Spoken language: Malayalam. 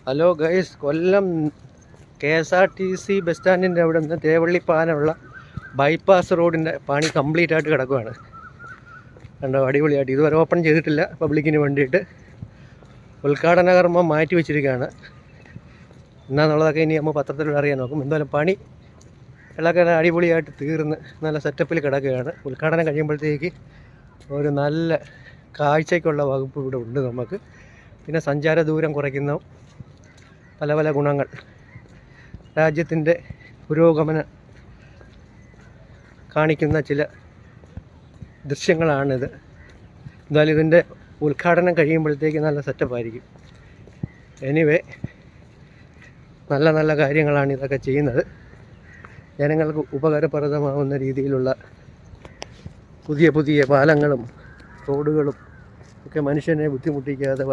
ഹലോ ഗൈസ്, കൊല്ലം KSRTC ബസ് സ്റ്റാൻഡിൻ്റെ അവിടെ നിന്ന് തേവള്ളിപ്പാനുള്ള ബൈപ്പാസ് റോഡിൻ്റെ പണി കംപ്ലീറ്റ് ആയിട്ട് കിടക്കുകയാണ്. കണ്ടോ, അടിപൊളിയായിട്ട്. ഇതുവരെ ഓപ്പൺ ചെയ്തിട്ടില്ല. പബ്ലിക്കിന് വേണ്ടിയിട്ട് ഉദ്ഘാടന കർമ്മം മാറ്റി വെച്ചിരിക്കുകയാണ്. എന്നാന്നുള്ളതൊക്കെ ഇനി നമ്മൾ പത്രത്തിലൂടെ അറിയാൻ നോക്കും. എന്തായാലും പണി എല്ലാം അടിപൊളിയായിട്ട് തീർന്ന് നല്ല സെറ്റപ്പിൽ കിടക്കുകയാണ്. ഉദ്ഘാടനം കഴിയുമ്പോഴത്തേക്ക് ഒരു നല്ല കാഴ്ചയ്ക്കുള്ള വകുപ്പ് ഇവിടെ ഉണ്ട് നമുക്ക്. പിന്നെ സഞ്ചാര ദൂരം കുറയ്ക്കുന്ന പല പല ഗുണങ്ങൾ, രാജ്യത്തിൻ്റെ പുരോഗമനം കാണിക്കുന്ന ചില ദൃശ്യങ്ങളാണിത്. എന്തായാലും ഇതിൻ്റെ ഉദ്ഘാടനം കഴിയുമ്പോഴത്തേക്ക് നല്ല സെറ്റപ്പായിരിക്കും. എനിവേ, നല്ല നല്ല കാര്യങ്ങളാണ് ഇതൊക്കെ ചെയ്യുന്നത്. ജനങ്ങൾക്ക് ഉപകാരപ്രദമാവുന്ന രീതിയിലുള്ള പുതിയ പുതിയ പാലങ്ങളും റോഡുകളും ഒക്കെ മനുഷ്യനെ ബുദ്ധിമുട്ടിക്കാതെ